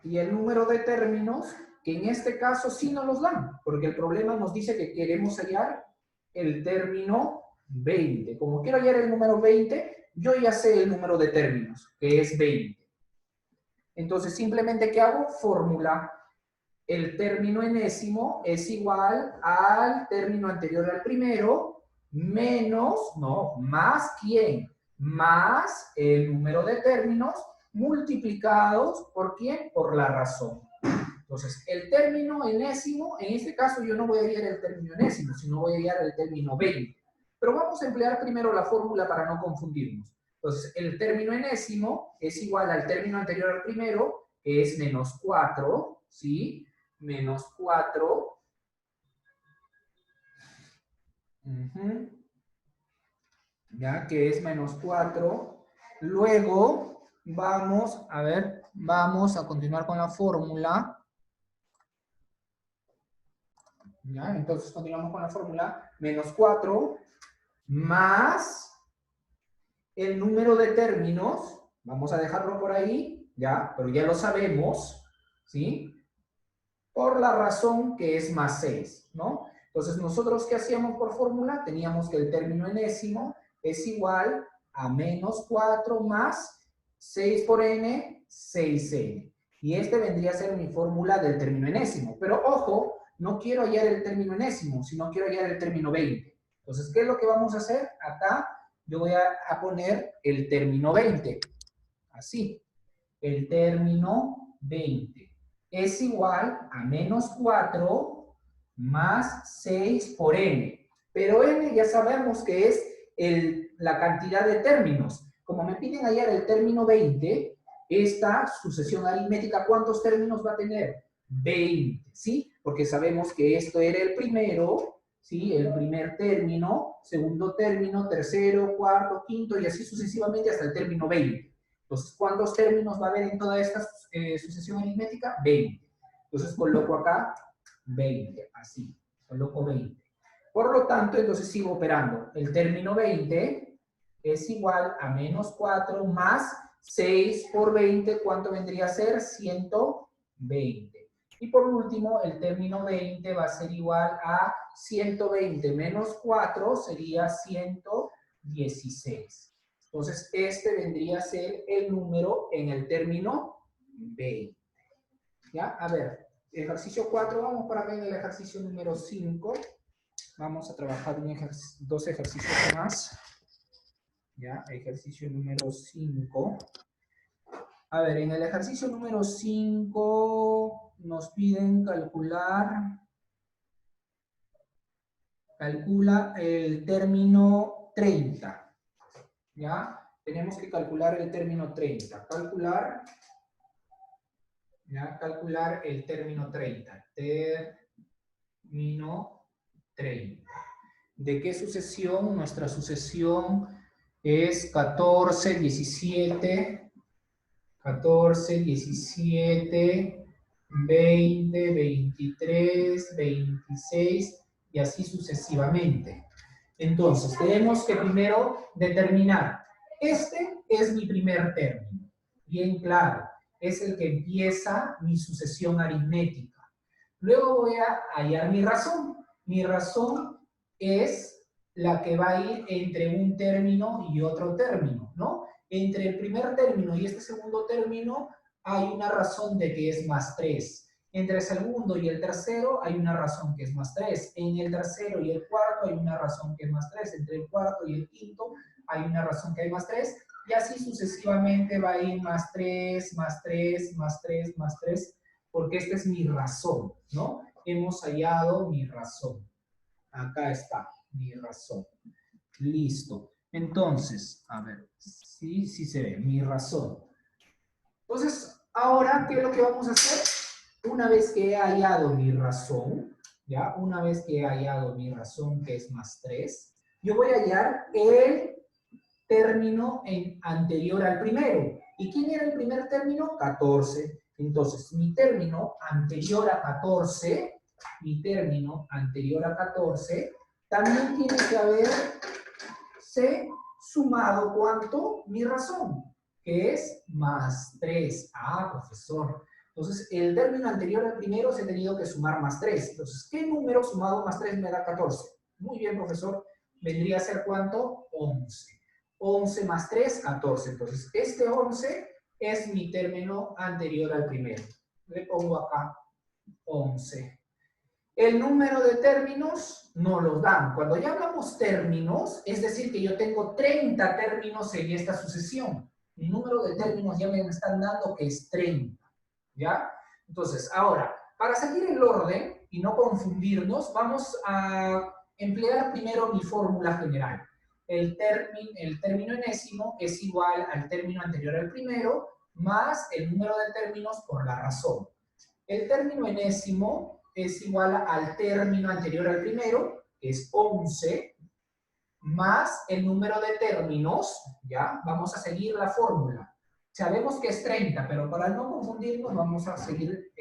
Y el número de términos, que en este caso sí nos los dan, porque el problema nos dice que queremos hallar el término 20. Como quiero hallar el número 20, yo ya sé el número de términos, que es 20. Entonces, simplemente, ¿qué hago? Fórmula. El término enésimo es igual al término anterior al primero, menos, no, más ¿quién? Más el número de términos multiplicados ¿por quién? Por la razón. Entonces, el término enésimo, en este caso yo no voy a hallar el término enésimo, sino voy a hallar el término 20. Pero vamos a emplear primero la fórmula para no confundirnos. Entonces, el término enésimo es igual al término anterior al primero, que es menos 4, ¿sí? Menos 4. Ya, que es menos 4. Luego, vamos a continuar con la fórmula. ¿Ya? Entonces continuamos con la fórmula, menos 4 más el número de términos, vamos a dejarlo por ahí, ¿ya? Pero ya lo sabemos, ¿sí? Por la razón que es más 6, ¿no? Entonces, ¿nosotros qué hacíamos por fórmula? Teníamos que el término enésimo es igual a menos 4 más 6 por n, 6n. Y este vendría a ser mi fórmula del término enésimo. Pero, ojo, no quiero hallar el término enésimo, sino quiero hallar el término 20. Entonces, ¿qué es lo que vamos a hacer? Acá yo voy a poner el término 20. Así. El término 20 es igual a menos 4 más 6 por n. Pero n ya sabemos que es la cantidad de términos. Como me piden hallar el término 20, esta sucesión aritmética, ¿cuántos términos va a tener? 20, ¿sí? Porque sabemos que esto era el primero, ¿sí? El primer término, segundo término, tercero, cuarto, quinto, y así sucesivamente hasta el término 20. Entonces, ¿cuántos términos va a haber en toda esta sucesión aritmética? 20. Entonces, coloco acá 20, así, coloco 20. Por lo tanto, entonces sigo operando. El término 20 es igual a menos 4 más 6 por 20, ¿cuánto vendría a ser? 120. Y por último, el término 20 va a ser igual a 120 menos 4 sería 116. Entonces, este vendría a ser el número en el término 20. ¿Ya? A ver, ejercicio 4, vamos para acá en el ejercicio número 5. Vamos a trabajar dos ejercicios más. ¿Ya? Ejercicio número 5. A ver, en el ejercicio número 5 nos piden calcula el término 30. ¿Ya? Tenemos que calcular el término 30. Calcular el término 30. Término 30. ¿De qué sucesión? Nuestra sucesión es 14, 17, 20, 23, 26 y así sucesivamente. Entonces, tenemos que primero determinar, este es mi primer término, bien claro, es el que empieza mi sucesión aritmética. Luego voy a hallar mi razón. Mi razón es la que va a ir entre un término y otro término, ¿no? Entre el primer término y este segundo término hay una razón de que es más 3. Entre el segundo y el tercero hay una razón que es más 3. En el tercero y el cuarto hay una razón que es más 3. Entre el cuarto y el quinto hay una razón que hay más 3. Y así sucesivamente va a ir más 3, más 3, más 3, más 3, porque esta es mi razón, ¿no? Hemos hallado mi razón. Acá está, mi razón. Listo. Entonces, a ver, sí se ve, mi razón. Entonces, ahora, ¿qué es lo que vamos a hacer? Una vez que he hallado mi razón, ¿ya? Una vez que he hallado mi razón, que es más 3, yo voy a hallar el término anterior al primero. ¿Y quién era el primer término? 14. Entonces, mi término anterior a 14, también tiene que haberse sumado, ¿cuánto? Mi razón, que es más 3. Ah, profesor. Entonces, el término anterior al primero se ha tenido que sumar más 3. Entonces, ¿qué número sumado más 3 me da 14? Muy bien, profesor. ¿Vendría a ser cuánto? 11. 11 más 3, 14. Entonces, este 11 es mi término anterior al primero. Le pongo acá 11. El número de términos no los dan. Cuando ya hablamos términos, es decir que yo tengo 30 términos en esta sucesión. Mi número de términos ya me están dando que es 30. ¿Ya? Entonces, ahora, para seguir el orden y no confundirnos, vamos a emplear primero mi fórmula general. El término enésimo es igual al término anterior al primero, más el número de términos por la razón. El término enésimo es igual al término anterior al primero, que es 11, más el número de términos, ¿ya? Vamos a seguir la fórmula. Sabemos que es 30, pero para no confundirnos vamos a seguir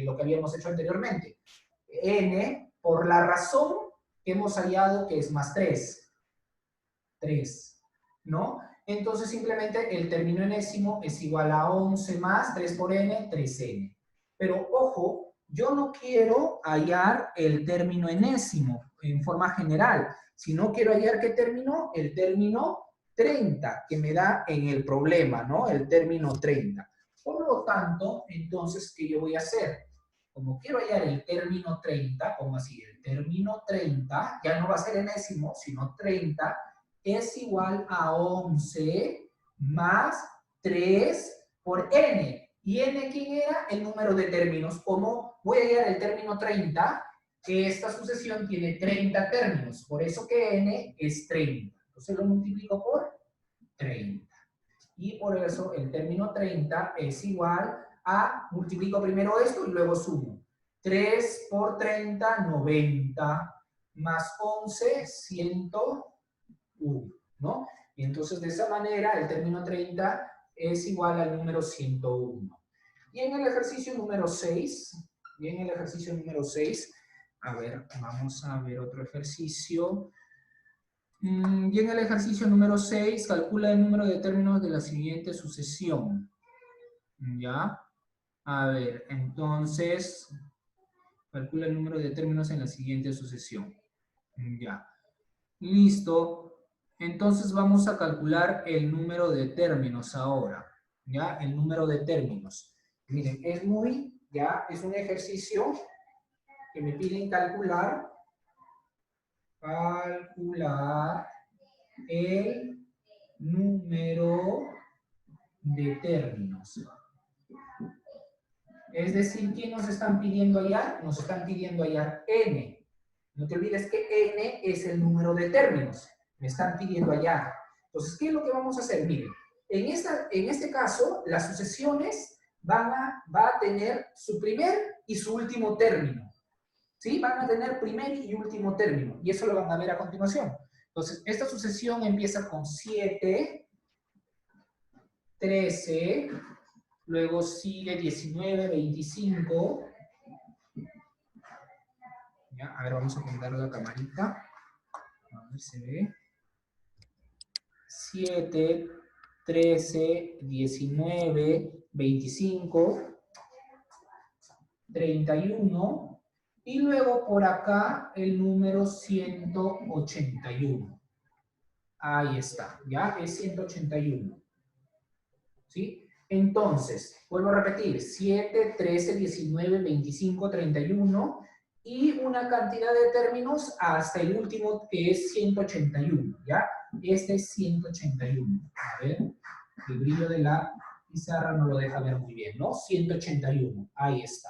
lo que habíamos hecho anteriormente. N por la razón que hemos hallado que es más 3. 3, ¿no? Entonces simplemente el término enésimo es igual a 11 más 3 por n, 3n. Pero ojo, yo no quiero hallar el término enésimo en forma general, sino quiero hallar ¿qué término? El término 30, que me da en el problema, ¿no? El término 30. Por lo tanto, entonces, ¿qué yo voy a hacer? Como quiero hallar el término 30, como así, el término 30, ya no va a ser enésimo, sino 30, es igual a 11 más 3 por n. ¿Y n quién era? El número de términos. ¿Cómo voy a hallar el término 30? Que esta sucesión tiene 30 términos. Por eso que n es 30. Entonces lo multiplico por 30. Y por eso el término 30 es igual a, multiplico primero esto y luego sumo. 3 por 30, 90. Más 11, 101. ¿No? Y entonces de esa manera el término 30 es igual al número 101. Y en el ejercicio número 6, a ver, vamos a ver otro ejercicio. Y en el ejercicio número 6, calcula el número de términos de la siguiente sucesión. ¿Ya? A ver, entonces, calcula el número de términos en la siguiente sucesión. Ya. Listo. Entonces vamos a calcular el número de términos ahora. ¿Ya? El número de términos. Miren, es un ejercicio que me piden calcular el número de términos. Es decir, ¿qué nos están pidiendo hallar? Nos están pidiendo hallar n. No te olvides que n es el número de términos. Me están pidiendo hallar. Entonces, ¿qué es lo que vamos a hacer? Miren, en este caso, las sucesiones va a tener su primer y su último término. ¿Sí? Van a tener primer y último término. Y eso lo van a ver a continuación. Entonces, esta sucesión empieza con 7, 13, luego sigue 19, 25. ¿Ya? A ver, vamos a poner la camarita. A ver, se ve. 7, 13, 19, 25, 31. Y luego por acá el número 181. Ahí está, ¿ya? Es 181. ¿Sí? Entonces, vuelvo a repetir, 7, 13, 19, 25, 31 y una cantidad de términos hasta el último que es 181, ¿ya? Este es 181. A ver, el brillo de la pizarra no lo deja ver muy bien, ¿no? 181, ahí está.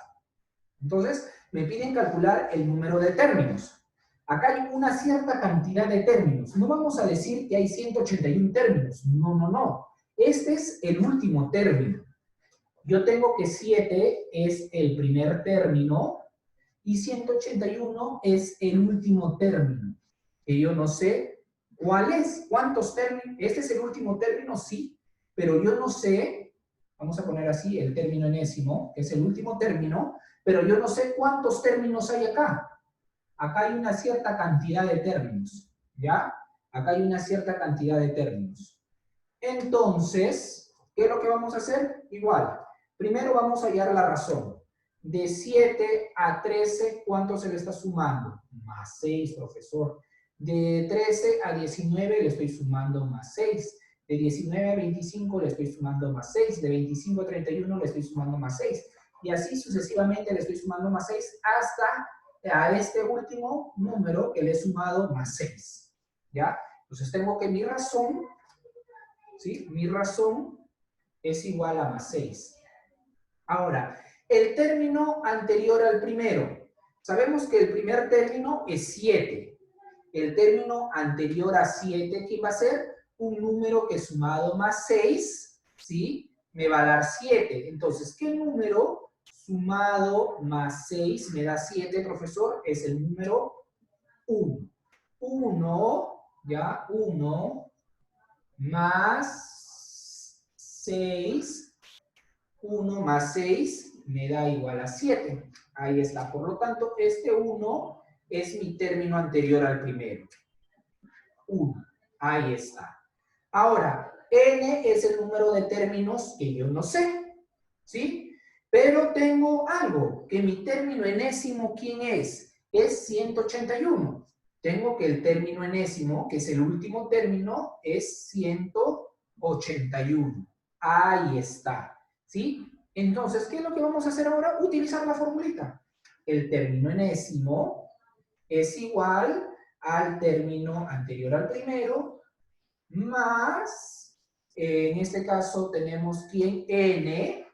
Entonces, me piden calcular el número de términos. Acá hay una cierta cantidad de términos. No vamos a decir que hay 181 términos. No, no, no. Este es el último término. Yo tengo que 7 es el primer término y 181 es el último término. Que yo no sé cuál es, cuántos términos. Este es el último término, sí, pero yo no sé, vamos a poner así, el término enésimo, que es el último término, pero yo no sé cuántos términos hay acá. Acá hay una cierta cantidad de términos, ¿ya? Acá hay una cierta cantidad de términos. Entonces, ¿qué es lo que vamos a hacer? Igual, Primero vamos a hallar la razón. De 7 a 13, ¿cuánto se le está sumando? Más 6, profesor. De 13 a 19 le estoy sumando más 6. De 19 a 25 le estoy sumando más 6. De 25 a 31 le estoy sumando más 6. Y así sucesivamente le estoy sumando más 6 hasta a este último número que le he sumado más 6. ¿Ya? Entonces tengo que mi razón, ¿sí? Mi razón es igual a más 6. Ahora, el término anterior al primero. Sabemos que el primer término es 7. El término anterior a 7, ¿qué va a ser? Un número que sumado más 6, ¿sí? Me va a dar 7. Entonces, ¿qué número sumado más 6 me da 7, profesor? Es el número 1. 1, ¿ya? 1 más 6. 1 más 6 me da igual a 7. Ahí está. Por lo tanto, este 1 es mi término anterior al primero. 1. Ahí está. Ahora, n es el número de términos que yo no sé, ¿sí? Pero tengo algo, que mi término enésimo, ¿quién es? Es 181. Tengo que el término enésimo, que es el último término, es 181. Ahí está, ¿sí? Entonces, ¿qué es lo que vamos a hacer ahora? Utilizar la formulita. El término enésimo es igual al término anterior al primero, más, en este caso tenemos ¿quién? N,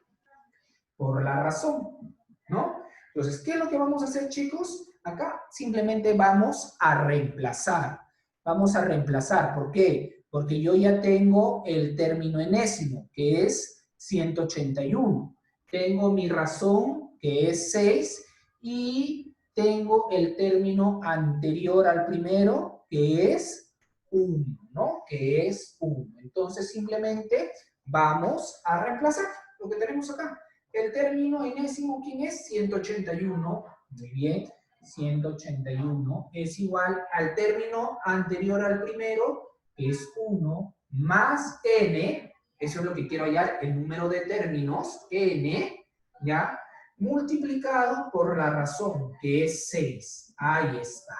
por la razón, ¿no? Entonces, ¿qué es lo que vamos a hacer, chicos? Acá simplemente vamos a reemplazar. Vamos a reemplazar, ¿por qué? Porque yo ya tengo el término enésimo, que es 181. Tengo mi razón, que es 6, y tengo el término anterior al primero, que es 1, ¿no? Que es 1. Entonces, simplemente vamos a reemplazar lo que tenemos acá. El término enésimo, ¿quién es? 181. Muy bien. 181 es igual al término anterior al primero, que es 1, más n, eso es lo que quiero hallar, el número de términos, n, ¿ya? Multiplicado por la razón, que es 6. Ahí está.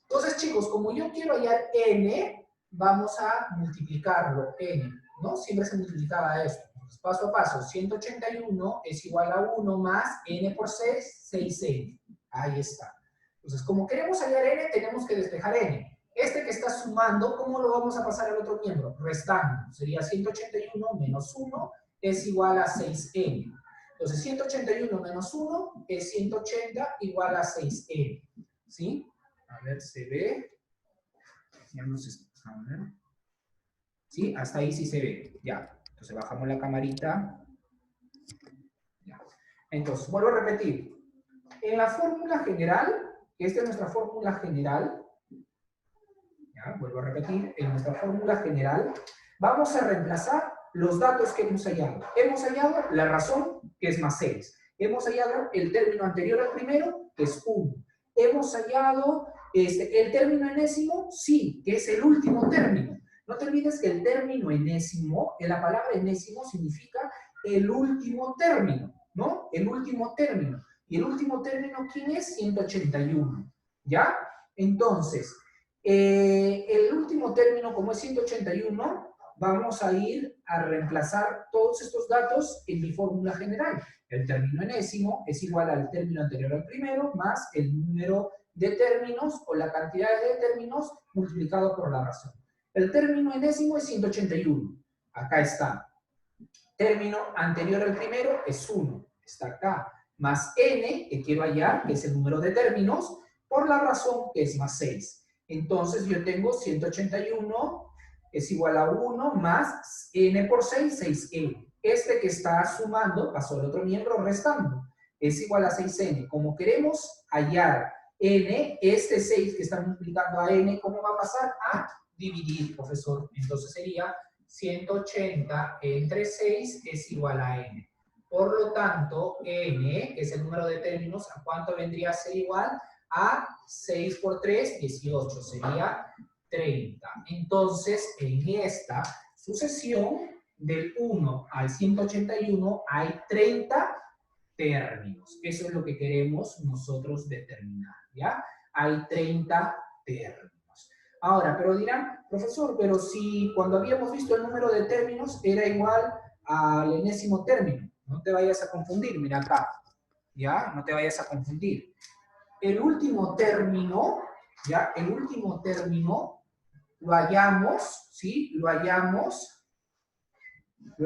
Entonces, chicos, como yo quiero hallar n, vamos a multiplicarlo, n, ¿no? Siempre se multiplicaba esto. Entonces, paso a paso, 181 es igual a 1 más n por 6, 6n. Ahí está. Entonces, como queremos hallar n, tenemos que despejar n. Este que está sumando, ¿cómo lo vamos a pasar al otro miembro? Restando. Sería 181 menos 1 es igual a 6n. Entonces, 181 menos 1 es 180 igual a 6n. ¿Sí? A ver, se ve. Ya no se... A ver. ¿Sí? Hasta ahí sí se ve. Ya. Entonces, bajamos la camarita. Ya. Entonces, vuelvo a repetir. En la fórmula general, esta es nuestra fórmula general, ya, vuelvo a repetir, en nuestra fórmula general, vamos a reemplazar los datos que hemos hallado. Hemos hallado la razón, que es más 6. Hemos hallado el término anterior al primero, que es 1. Hemos hallado el término enésimo, sí, que es el último término. No te olvides que el término enésimo, la palabra enésimo significa el último término, ¿no? El último término. Y el último término, ¿quién es? 181, ¿ya? Entonces, el último término, como es 181, vamos a ir a reemplazar todos estos datos en mi fórmula general. El término enésimo es igual al término anterior al primero, más el número de términos o la cantidad de términos multiplicado por la razón. El término enésimo es 181. Acá está. Término anterior al primero es 1. Está acá. Más n, que quiero hallar, que es el número de términos, por la razón que es más 6. Entonces yo tengo 181 es igual a 1 más n por 6, 6n. Este que está sumando pasó al otro miembro restando. Es igual a 6n. Como queremos hallar n, este 6 que está multiplicando a n, ¿cómo va a pasar? A dividir, profesor. Entonces sería 180 entre 6 es igual a n. Por lo tanto, n, que es el número de términos, ¿a cuánto vendría a ser igual? A 6 por 3, 18. Sería 30. Entonces, en esta sucesión, del 1 al 181 hay 30 términos. Eso es lo que queremos nosotros determinar, ¿ya? Hay 30 términos. Ahora, pero dirán, profesor, pero si cuando habíamos visto el número de términos era igual al enésimo término. No te vayas a confundir, mira acá, ¿ya? No te vayas a confundir. El último término, ¿ya? El último término lo hallamos, ¿sí? Lo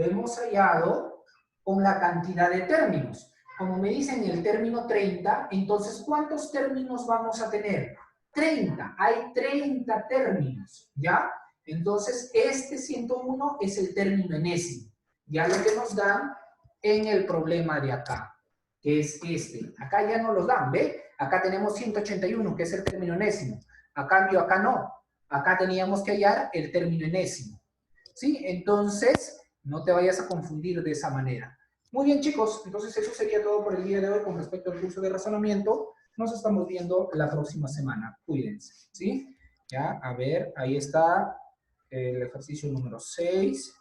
hemos hallado con la cantidad de términos. Como me dicen el término 30, entonces, ¿cuántos términos vamos a tener? 30. Hay 30 términos, ¿ya? Entonces, este 101 es el término enésimo. Ya lo que nos dan en el problema de acá, que es este. Acá ya no los dan, ¿ve? Acá tenemos 181, que es el término enésimo. A cambio, acá no. Acá teníamos que hallar el término enésimo. ¿Sí? Entonces, no te vayas a confundir de esa manera. Muy bien, chicos. Entonces, eso sería todo por el día de hoy con respecto al curso de razonamiento. Nos estamos viendo la próxima semana. Cuídense, ¿sí? Ya, a ver, ahí está el ejercicio número 6,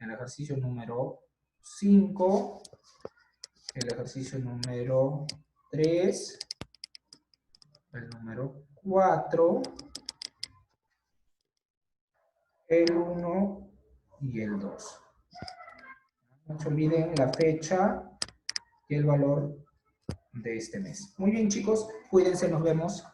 el ejercicio número 5, el ejercicio número 3, el número 4, el 1 y el 2. No se olviden la fecha y el valor de este mes. Muy bien, chicos, cuídense, nos vemos.